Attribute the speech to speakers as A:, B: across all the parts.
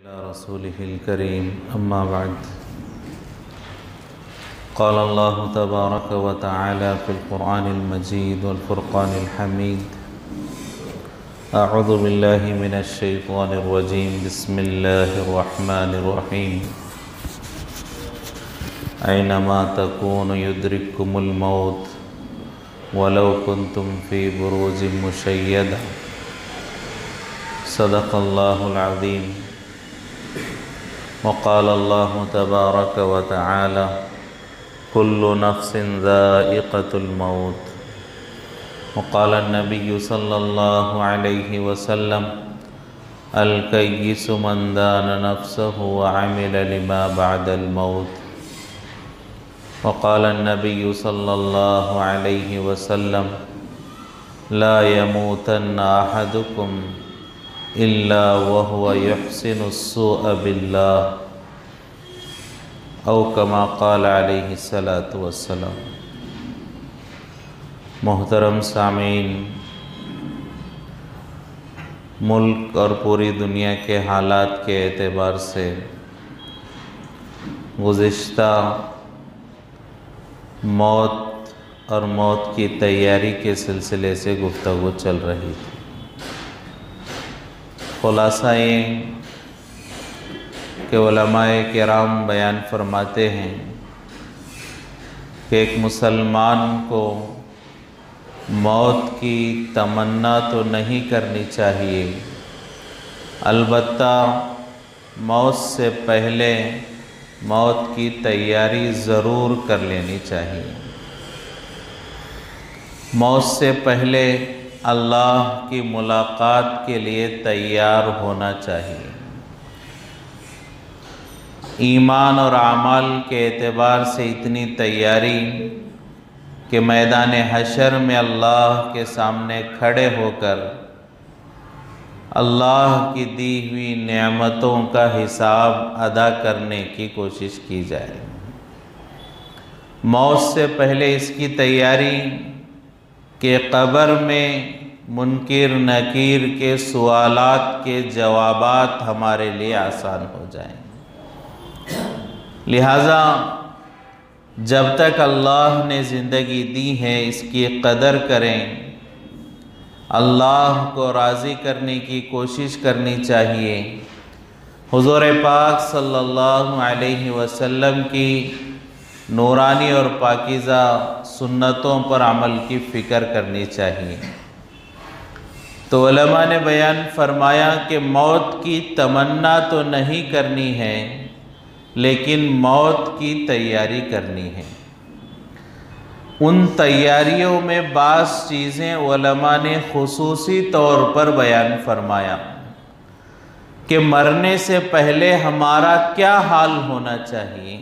A: على رسوله الكريم أما بعد قال الله تبارك وتعالى في القرآن المجيد والفرقان الحميد أعوذ بالله من الشيطان الرجيم بسم الله الرحمن الرحيم أينما تكونوا يدرككم الموت ولو كنتم في بروج مشيدة صدق الله العظيم وقال الله تبارك وتعالى كل نفس ذائقة الموت وقال النبي صلى الله عليه وسلم الكيس من دان نفسه وعمل لما بعد الموت وقال النبي صلى الله عليه وسلم لا يموتن أحدكم إلا وهو يحسن السوء بالله او كما قال علیہ الصلاۃ والسلام۔ محترم سامعین، ملک اور پوری دنیا کے حالات کے اعتبار سے گزشتہ موت اور موت کی تیاری کے سلسلے سے گفتگو چل رہی تھی۔ خلاصہ یہ کہ علماء کرام بیان فرماتے ہیں کہ ایک مسلمان کو موت کی تمنا تو نہیں کرنی چاہیے، البتہ موت سے پہلے موت کی تیاری ضرور کر لینی چاہیے۔ موت سے پہلے اللہ کی ملاقات کے لیے تیار ہونا چاہیے۔ ایمان اور اعمال کے اعتبار سے اتنی تیاری کہ میدان حشر میں اللہ کے سامنے کھڑے ہو کر اللہ کی دی ہوئی نعمتوں کا حساب ادا کرنے کی کوشش کی جائے۔ موت سے پہلے اس کی تیاری کہ قبر میں منکر نکیر کے سوالات کے جوابات ہمارے لیے آسان ہو جائیں۔ لہٰذا جب تک اللہ نے زندگی دی ہے اس کی قدر کریں، اللہ کو راضی کرنے کی کوشش کرنی چاہیے، حضور پاک صلی اللہ علیہ وسلم کی نورانی اور پاکیزہ سنتوں پر عمل کی فکر کرنی چاہیے۔ تو علماء نے بیان فرمایا کہ موت کی تمنا تو نہیں کرنی ہے، لیکن موت کی تیاری کرنی ہے۔ ان تیاریوں میں بعض چیزیں علماء نے خصوصی طور پر بیان فرمایا کہ مرنے سے پہلے ہمارا کیا حال ہونا چاہیے،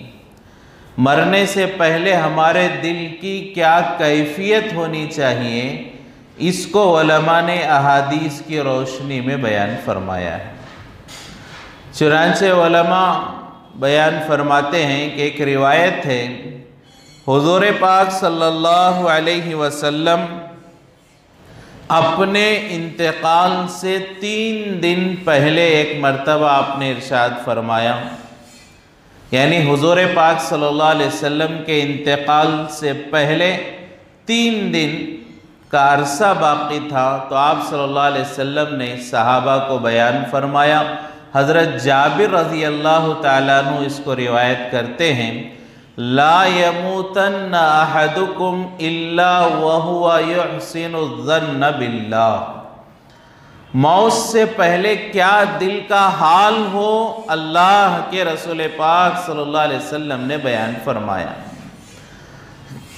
A: مرنے سے پہلے ہمارے دل کی کیا کیفیت ہونی چاہیے، اس کو علماء نے احادیث کی روشنی میں بیان فرمایا ہے۔ چنانچہ علماء بیان فرماتے ہیں کہ ایک روایت ہے، حضور پاک صلی اللہ علیہ وسلم اپنے انتقال سے 3 دن پہلے ایک مرتبہ آپ نے ارشاد فرمایا، یعنی حضور پاک صلی اللہ علیہ وسلم کے انتقال سے پہلے 3 دن کا عرصہ باقی تھا، تو آپ صلی اللہ علیہ وسلم نے صحابہ کو بیان فرمایا۔ حضرت جابر رضی اللہ تعالیٰ عنہ اس کو روایت کرتے ہیں، لا يموتن احدکم الا وهو يحسن الظن باللہ۔ موت سے پہلے کیا دل کا حال ہو، اللہ کے رسول پاک صلی اللہ علیہ وسلم نے بیان فرمایا۔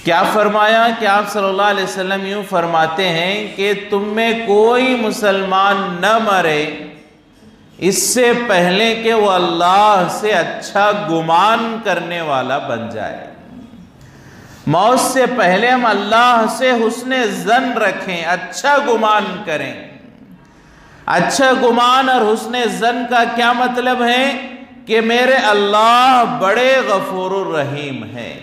A: کیا فرمایا کہ آپ صلی اللہ علیہ وسلم یوں فرماتے ہیں کہ تم میں کوئی مسلمان نہ مرے اس سے پہلے کہ وہ اللہ سے اچھا گمان کرنے والا بن جائے۔ موت سے پہلے ہم اللہ سے حسن ظن رکھیں، اچھا گمان کریں۔ اچھا گمان اور حسن ظن کا کیا مطلب ہے کہ میرے اللہ بڑے غفور الرحیم ہیں،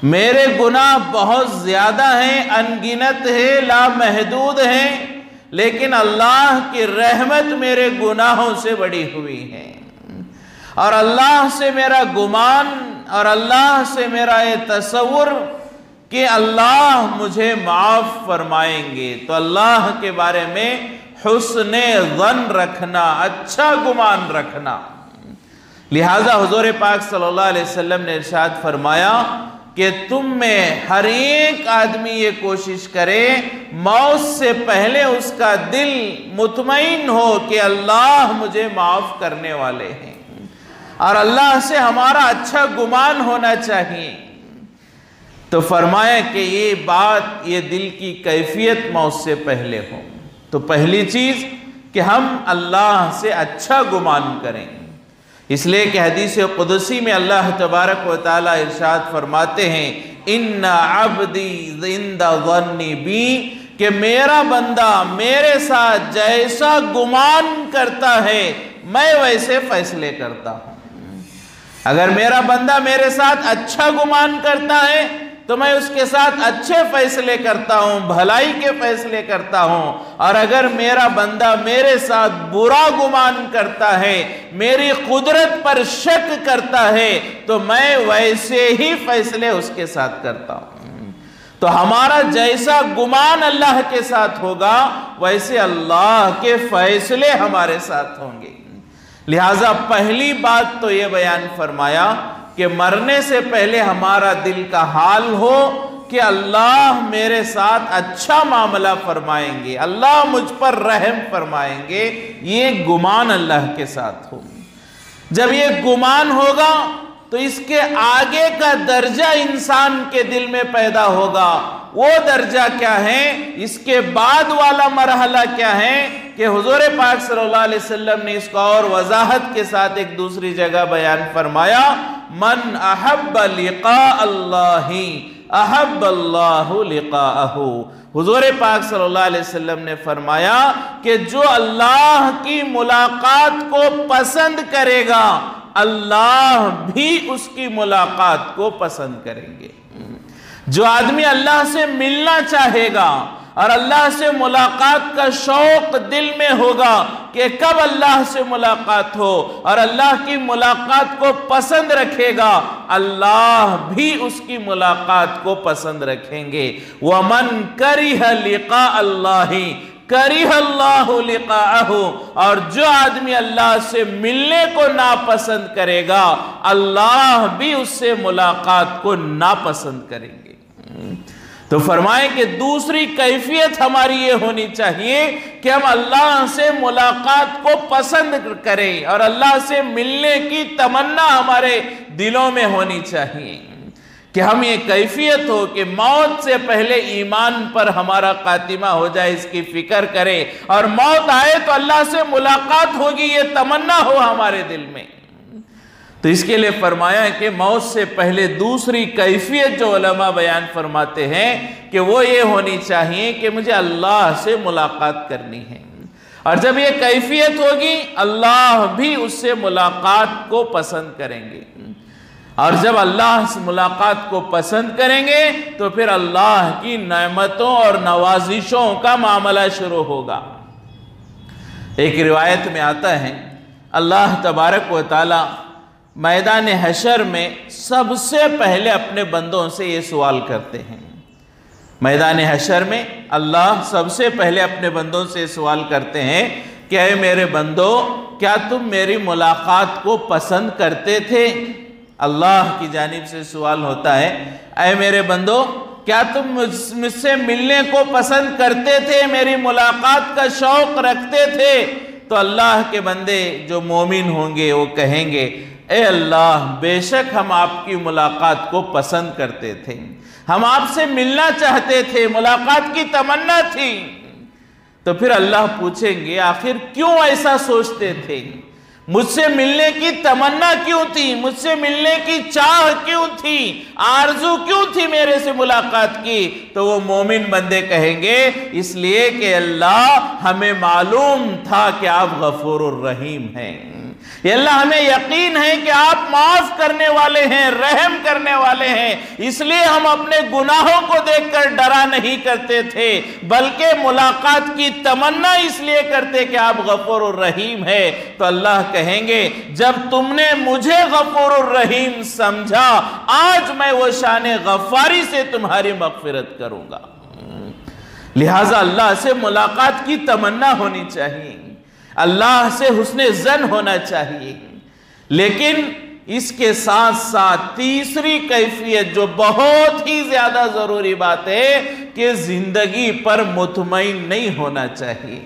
A: میرے گناہ بہت زیادہ ہیں، ان گنت ہیں، لامحدود ہیں، لیکن اللہ کی رحمت میرے گناہوں سے بڑی ہوئی ہے، اور اللہ سے میرا گمان اور اللہ سے میرا یہ تصور کہ اللہ مجھے معاف فرمائیں گے۔ تو اللہ کے بارے میں حسن ظن رکھنا، اچھا گمان رکھنا۔ لہٰذا حضور پاک صلی اللہ علیہ وسلم نے ارشاد فرمایا کہ تم میں ہر ایک آدمی یہ کوشش کرے موت سے پہلے اس کا دل مطمئن ہو کہ اللہ مجھے معاف کرنے والے ہیں، اور اللہ سے ہمارا اچھا گمان ہونا چاہیے۔ تو فرمایا کہ یہ بات، یہ دل کی کیفیت موت سے پہلے ہو۔ تو پہلی چیز کہ ہم اللہ سے اچھا گمان کریں، اس لیے کہ حدیث قدسی میں اللہ تبارک و تعالی ارشاد فرماتے ہیں ان عبدی عند ظن بی، کہ میرا بندہ میرے ساتھ جیسا گمان کرتا ہے میں ویسے فیصلے کرتا ہوں۔ اگر میرا بندہ میرے ساتھ اچھا گمان کرتا ہے تو میں اس کے ساتھ اچھے فیصلے کرتا ہوں، بھلائی کے فیصلے کرتا ہوں، اور اگر میرا بندہ میرے ساتھ برا گمان کرتا ہے، میری قدرت پر شک کرتا ہے، تو میں ویسے ہی فیصلے اس کے ساتھ کرتا ہوں۔ تو ہمارا جیسا گمان اللہ کے ساتھ ہوگا ویسے اللہ کے فیصلے ہمارے ساتھ ہوں گے۔ لہٰذا پہلی بات تو یہ بیان فرمایا کہ مرنے سے پہلے ہمارا دل کا حال ہو کہ اللہ میرے ساتھ اچھا معاملہ فرمائیں گے، اللہ مجھ پر رحم فرمائیں گے، یہ گمان اللہ کے ساتھ ہو۔ جب یہ گمان ہوگا تو اس کے آگے کا درجہ انسان کے دل میں پیدا ہوگا۔ وہ درجہ کیا ہے، اس کے بعد والا مرحلہ کیا ہے کہ حضور پاک صلی اللہ علیہ وسلم نے اس کو اور وضاحت کے ساتھ ایک دوسری جگہ بیان فرمایا، من احب لقاء اللہ احب اللہ لقاءہ۔ حضور پاک صلی اللہ علیہ وسلم نے فرمایا کہ جو اللہ کی ملاقات کو پسند کرے گا اللہ بھی اس کی ملاقات کو پسند کریں گے۔ جو آدمی اللہ سے ملنا چاہے گا اور اللہ سے ملاقات کا شوق دل میں ہوگا کہ کب اللہ سے ملاقات ہو، اور اللہ کی ملاقات کو پسند رکھے گا اللہ بھی اس کی ملاقات کو پسند رکھیں گے۔ وَمَن كَرِهَ لِقَاءَ اللَّهِ كَرِهَ اللَّهُ لِقَاءَهُ، اور جو آدمی اللہ سے ملنے کو ناپسند کرے گا اللہ بھی اس سے ملاقات کو ناپسند کریں گے۔ تو فرمائیں کہ دوسری کیفیت ہماری یہ ہونی چاہیے کہ ہم اللہ سے ملاقات کو پسند کریں، اور اللہ سے ملنے کی تمنا ہمارے دلوں میں ہونی چاہیے، کہ ہم یہ کیفیت ہو کہ موت سے پہلے ایمان پر ہمارا خاتمہ ہو جائے، اس کی فکر کرے، اور موت آئے تو اللہ سے ملاقات ہوگی یہ تمنا ہو ہمارے دل میں۔ تو اس کے لئے فرمایا ہے کہ موت سے پہلے دوسری کیفیت جو علماء بیان فرماتے ہیں کہ وہ یہ ہونی چاہیے کہ مجھے اللہ سے ملاقات کرنی ہے، اور جب یہ کیفیت ہوگی اللہ بھی اس سے ملاقات کو پسند کریں گے، اور جب اللہ سے ملاقات کو پسند کریں گے تو پھر اللہ کی نعمتوں اور نوازشوں کا معاملہ شروع ہوگا۔ ایک روایت میں آتا ہے اللہ تبارک و تعالی میدان حشر میں سب سے پہلے اپنے بندوں سے یہ سوال کرتے ہیں۔ میدان حشر میں اللہ سب سے پہلے اپنے بندوں سے سوال کرتے ہیں کہ اے میرے بندو، کیا تم میری ملاقات کو پسند کرتے تھے؟ اللہ کی جانب سے سوال ہوتا ہے، اے میرے بندو کیا تم مجھ سے ملنے کو پسند کرتے تھے، میری ملاقات کا شوق رکھتے تھے؟ تو اللہ کے بندے جو مومن ہوں گے وہ کہیں گے، اے اللہ بے شک ہم آپ کی ملاقات کو پسند کرتے تھے، ہم آپ سے ملنا چاہتے تھے، ملاقات کی تمنا تھی۔ تو پھر اللہ پوچھیں گے آخر کیوں ایسا سوچتے تھے، مجھ سے ملنے کی تمنا کیوں تھی، مجھ سے ملنے کی چاہ کیوں تھی، آرزو کیوں تھی میرے سے ملاقات کی؟ تو وہ مومن بندے کہیں گے اس لیے کہ اللہ ہمیں معلوم تھا کہ آپ غفور الرحیم ہیں، یا اللہ ہمیں یقین ہے کہ آپ معاف کرنے والے ہیں، رحم کرنے والے ہیں، اس لیے ہم اپنے گناہوں کو دیکھ کر ڈرا نہیں کرتے تھے، بلکہ ملاقات کی تمنا اس لیے کرتے کہ آپ غفور الرحیم ہے۔ تو اللہ کہیں گے جب تم نے مجھے غفور الرحیم سمجھا، آج میں وہ شان غفاری سے تمہاری مغفرت کروں گا۔ لہٰذا اللہ سے ملاقات کی تمنا ہونی چاہیے، اللہ سے حسن ظن ہونا چاہیے، لیکن اس کے ساتھ ساتھ تیسری کیفیت جو بہت ہی زیادہ ضروری بات ہے کہ زندگی پر مطمئن نہیں ہونا چاہیے۔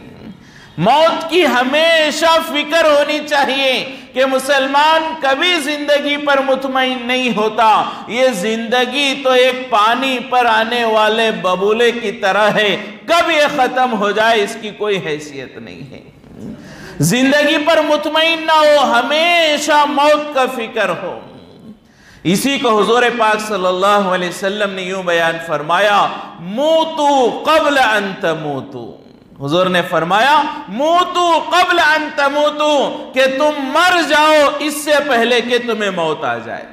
A: موت کی ہمیشہ فکر ہونی چاہیے کہ مسلمان کبھی زندگی پر مطمئن نہیں ہوتا۔ یہ زندگی تو ایک پانی پر آنے والے ببولے کی طرح ہے، کب یہ ختم ہو جائے اس کی کوئی حیثیت نہیں ہے۔ زندگی پر مطمئن نہ ہو، ہمیشہ موت کا فکر ہو۔ اسی کو حضور پاک صلی اللہ علیہ وسلم نے یوں بیان فرمایا، موتو قبل ان تموتو۔ حضور نے فرمایا موتو قبل ان تموتو، کہ تم مر جاؤ اس سے پہلے کہ تمہیں موت آ جائے۔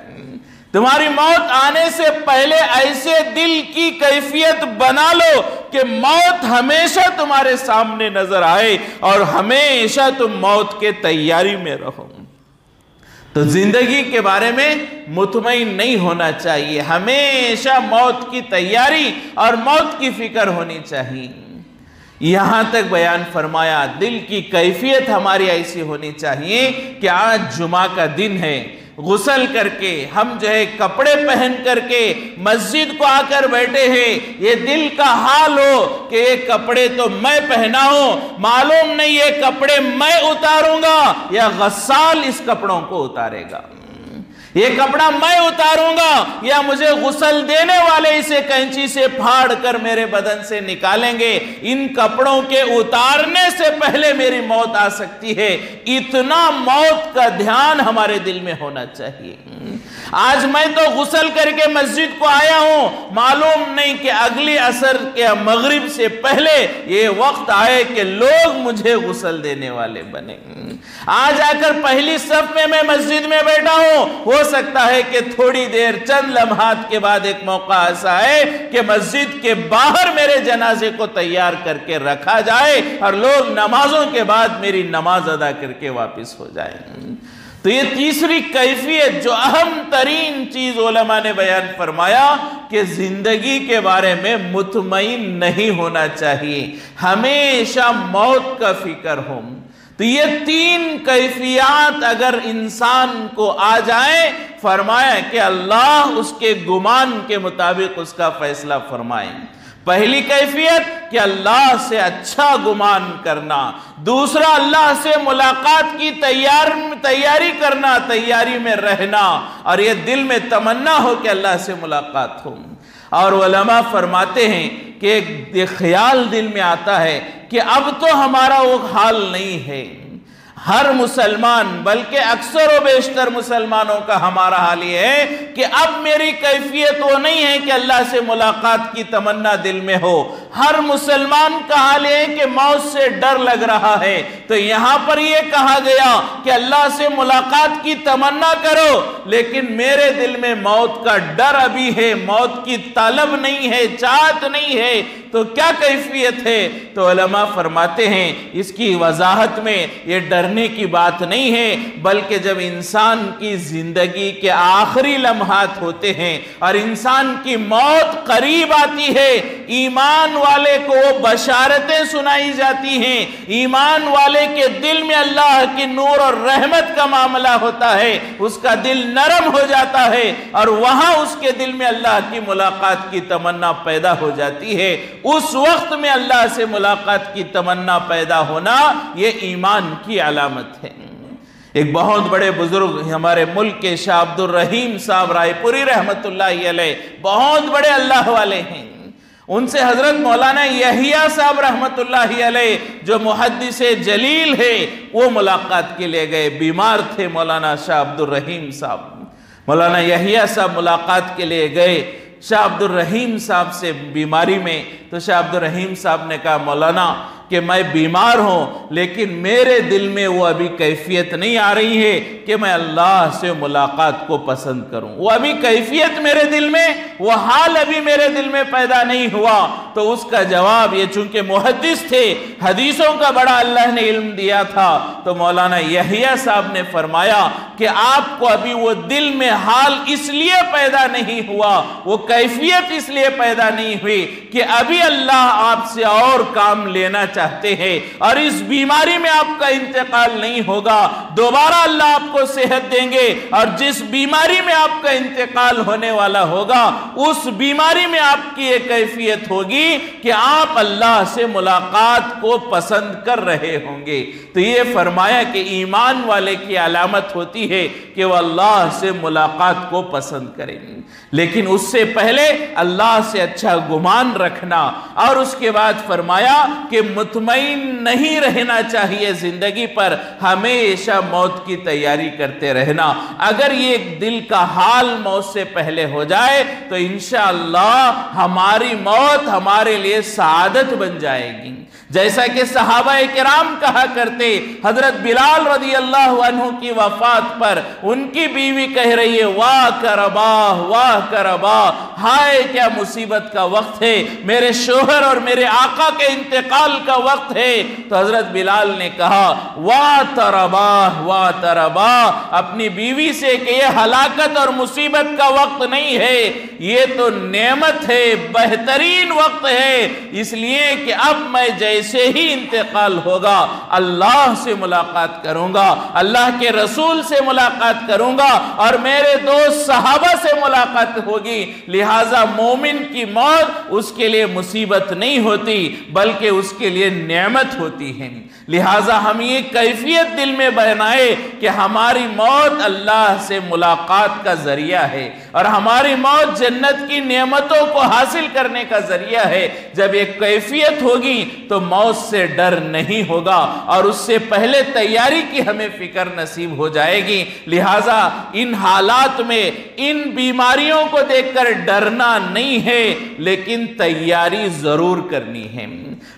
A: تمہاری موت آنے سے پہلے ایسے دل کی کیفیت بنا لو کہ موت ہمیشہ تمہارے سامنے نظر آئے اور ہمیشہ تم موت کے تیاری میں رہو۔ تو زندگی کے بارے میں مطمئن نہیں ہونا چاہیے، ہمیشہ موت کی تیاری اور موت کی فکر ہونی چاہیے۔ یہاں تک بیان فرمایا دل کی کیفیت ہماری ایسی ہونی چاہیے کہ آج جمعہ کا دن ہے، غسل کر کے ہم جو ہے کپڑے پہن کر کے مسجد کو آ کر بیٹھے ہیں، یہ دل کا حال ہو کہ یہ کپڑے تو میں پہنا ہوں، معلوم نہیں یہ کپڑے میں اتاروں گا یا غسال اس کپڑوں کو اتارے گا، یہ کپڑا میں اتاروں گا یا مجھے غسل دینے والے اسے کینچی سے پھاڑ کر میرے بدن سے نکالیں گے۔ ان کپڑوں کے اتارنے سے پہلے میری موت آ سکتی ہے، اتنا موت کا دھیان ہمارے دل میں ہونا چاہیے۔ آج میں تو غسل کر کے مسجد کو آیا ہوں، معلوم نہیں کہ اگلی عصر کے مغرب سے پہلے یہ وقت آئے کہ لوگ مجھے غسل دینے والے بنے۔ آج آ کر پہلی صف میں مسجد میں بیٹھا ہوں، ہو سکتا ہے کہ تھوڑی دیر چند لمحات کے بعد ایک موقع ایسا ہے کہ مسجد کے باہر میرے جنازے کو تیار کر کے رکھا جائے اور لوگ نمازوں کے بعد میری نماز ادا کر کے واپس ہو جائیں۔ تو یہ تیسری کیفیت جو اہم ترین چیز علماء نے بیان فرمایا کہ زندگی کے بارے میں مطمئن نہیں ہونا چاہیے، ہمیشہ موت کا فکر ہو۔ تو یہ تین کیفیات اگر انسان کو آ جائے، فرمایا کہ اللہ اس کے گمان کے مطابق اس کا فیصلہ فرمائیں۔ پہلی کیفیت کہ اللہ سے اچھا گمان کرنا، دوسرا اللہ سے ملاقات کی تیاری کرنا، تیاری میں رہنا، اور یہ دل میں تمنا ہو کہ اللہ سے ملاقات ہو۔ اور علماء فرماتے ہیں کہ ایک خیال دل میں آتا ہے کہ اب تو ہمارا وہ حال نہیں ہے۔ ہر مسلمان بلکہ اکثر و بیشتر مسلمانوں کا ہمارا حال یہ ہے کہ اب میری کیفیت وہ نہیں ہے کہ اللہ سے ملاقات کی تمنا دل میں ہو۔ ہر مسلمان کا حال یہ ہے کہ موت سے ڈر لگ رہا ہے۔ تو یہاں پر یہ کہا گیا کہ اللہ سے ملاقات کی تمنا کرو، لیکن میرے دل میں موت کا ڈر ابھی ہے، موت کی طلب نہیں ہے، چاہت نہیں ہے۔ تو کیا کیفیت ہے؟ تو علماء فرماتے ہیں اس کی وضاحت میں یہ ڈرنے کی بات نہیں ہے، بلکہ جب انسان کی زندگی کے آخری لمحات ہوتے ہیں اور انسان کی موت قریب آتی ہے، ایمان والے کو وہ بشارتیں سنائی جاتی ہیں، ایمان والے کے دل میں اللہ کی نور اور رحمت کا معاملہ ہوتا ہے، اس کا دل نرم ہو جاتا ہے اور وہاں اس کے دل میں اللہ کی ملاقات کی تمنا پیدا ہو جاتی ہے۔ اس وقت میں اللہ سے ملاقات کی تمنا پیدا ہونا یہ ایمان کی علامت ہے۔ ایک بہت بڑے بزرگ ہمارے ملک کے شاہ عبد الرحیم صاحب رائے پوری رحمت اللہ علیہ، بہت بڑے اللہ والے ہیں، ان سے حضرت مولانا یحییٰ صاحب رحمت اللہ علیہ جو محدث جلیل ہے وہ ملاقات کے لیے گئے، بیمار تھے مولانا شاہ عبد الرحیم صاحب۔ مولانا یحییٰ صاحب ملاقات کے لیے گئے شاہ عبد الرحیم صاحب سے بیماری میں، تو شاہ عبد الرحیم صاحب نے کہا مولانا کہ میں بیمار ہوں لیکن میرے دل میں وہ ابھی کیفیت نہیں آ رہی ہے کہ میں اللہ سے ملاقات کو پسند کروں، وہ ابھی کیفیت میرے دل میں، وہ حال ابھی میرے دل میں پیدا نہیں ہوا، تو اس کا جواب یہ چونکہ محدث تھے، حدیثوں کا بڑا اللہ نے علم دیا تھا، تو مولانا یحییٰ صاحب نے فرمایا کہ آپ کو ابھی وہ دل میں حال اس لیے پیدا نہیں ہوا، وہ کیفیت اس لیے پیدا نہیں ہوئی کہ ابھی اللہ آپ سے اور کام لینا چاہتے ہیں، اور اس بیماری میں آپ کا انتقال نہیں ہوگا، دوبارہ اللہ آپ کو صحت دیں گے، اور جس بیماری میں آپ کا انتقال ہونے والا ہوگا اس بیماری میں آپ کی ایک کیفیت ہوگی کہ آپ اللہ سے ملاقات کو پسند کر رہے ہوں گے۔ تو یہ فرمایا کہ ایمان والے کی علامت ہوتی ہے کہ وہ اللہ سے ملاقات کو پسند کریں گے، لیکن اس سے پہلے اللہ سے اچھا گمان رکھنا، اور اس کے بعد فرمایا کہ مطمئن نہیں رہنا چاہیے زندگی پر، ہمیشہ موت کی تیاری کرتے رہنا۔ اگر یہ دل کا حال موت سے پہلے ہو جائے تو انشاءاللہ ہماری موت ہمارے لیے سعادت بن جائے گی، جیسا کہ صحابہ کرام کہا کرتے، حضرت بلال رضی اللہ عنہ کی وفات پر ان کی بیوی کہہ رہی ہے واہ کرباہ واہ کرباہ، ہائے کیا مصیبت کا وقت ہے، میرے شوہر اور میرے آقا کے انتقال کا وقت ہے۔ تو حضرت بلال نے کہا واہ ترباہ واہ ترباہ، اپنی بیوی سے کہ یہ ہلاکت اور مصیبت کا وقت نہیں ہے، یہ تو نعمت ہے، بہترین وقت ہے، اس لیے کہ اب میں جیسے ہی انتقال ہوگا اللہ سے ملاقات کروں گا، اللہ کے رسول سے ملاقات کروں گا، اور میرے دوست صحابہ سے ملاقات ہوگی، لہٰذا مومن کی موت اس کے لیے مصیبت نہیں ہوتی بلکہ اس کے لیے نعمت ہوتی ہے۔ لہٰذا ہم یہ کیفیت دل میں بنائے کہ ہماری موت اللہ سے ملاقات کا ذریعہ ہے، اور ہماری موت جنت کی نعمتوں کو حاصل کرنے کا ذریعہ ہے۔ جب ایک کیفیت ہوگی تو موت سے ڈر نہیں ہوگا، اور اس سے پہلے تیاری کی ہمیں فکر نصیب ہو جائے گی۔ لہٰذا ان حالات میں ان بیماریوں کو دیکھ کر ڈرنا نہیں ہے، لیکن تیاری ضرور کرنی ہے۔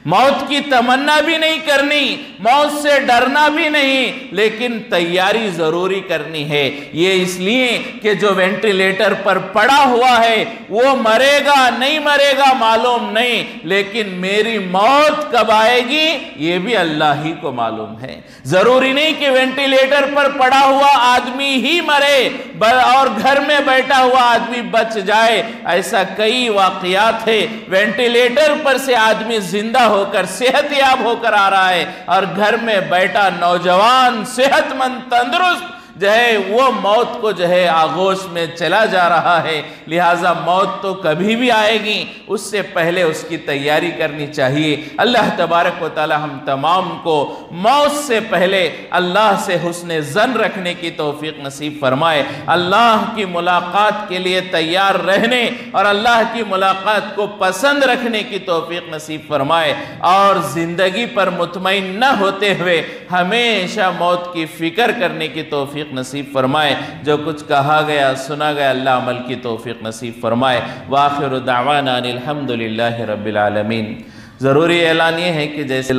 A: موت کی تمنا بھی نہیں کرنی، موت سے ڈرنا بھی نہیں، لیکن تیاری ضروری کرنی ہے۔ یہ اس لیے کہ جو وینٹیلیٹر پر پڑا ہوا ہے وہ مرے گا نہیں مرے گا معلوم نہیں، لیکن میری موت کب آئے گی یہ بھی اللہ ہی کو معلوم ہے۔ ضروری نہیں کہ وینٹیلیٹر پر پڑا ہوا آدمی ہی مرے اور گھر میں بیٹھا ہوا آدمی بچ جائے، ایسا کئی واقعات ہے، وینٹیلیٹر پر سے آدمی زندہ ہو کر صحت یاب ہو کر آ رہا ہے، اور گھر میں بیٹھا نوجوان صحت مند تندرست جو ہے وہ موت کو جو ہے آغوش میں چلا جا رہا ہے۔ لہٰذا موت تو کبھی بھی آئے گی، اس سے پہلے اس کی تیاری کرنی چاہیے۔ اللہ تبارک و تعالی ہم تمام کو موت سے پہلے اللہ سے حسن ظن رکھنے کی توفیق نصیب فرمائے، اللہ کی ملاقات کے لیے تیار رہنے اور اللہ کی ملاقات کو پسند رکھنے کی توفیق نصیب فرمائے، اور زندگی پر مطمئن نہ ہوتے ہوئے ہمیشہ موت کی فکر کرنے کی توفیق نصیب فرمائے۔ جو کچھ کہا گیا سنا گیا اللہ عمل کی توفیق نصیب فرمائے۔ وآخر دعوانا الحمدللہ رب العالمین۔ ضروری اعلان یہ ہے کہ جیسے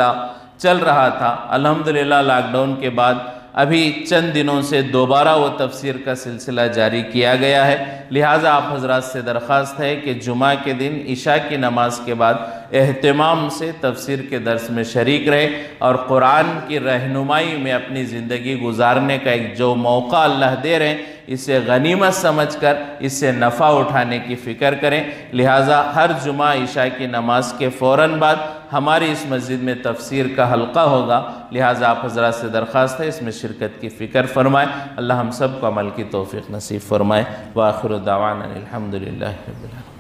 A: چل رہا تھا، الحمدللہ لاک ڈاؤن کے بعد ابھی چند دنوں سے دوبارہ وہ تفسیر کا سلسلہ جاری کیا گیا ہے، لہٰذا آپ حضرات سے درخواست ہے کہ جمعہ کے دن عشاء کی نماز کے بعد اہتمام سے تفسیر کے درس میں شریک رہے، اور قرآن کی رہنمائی میں اپنی زندگی گزارنے کا ایک جو موقع اللہ دے رہے ہیں اسے غنیمت سمجھ کر اس سے نفع اٹھانے کی فکر کریں۔ لہٰذا ہر جمعہ عشاء کی نماز کے فوراً بعد ہماری اس مسجد میں تفسیر کا حلقہ ہوگا، لہٰذا آپ حضرات سے درخواست ہے اس میں شرکت کی فکر فرمائیں۔ اللہ ہم سب کو عمل کی توفیق نصیب فرمائے۔ وآخر دعوانا الحمدللہ رب العالمین۔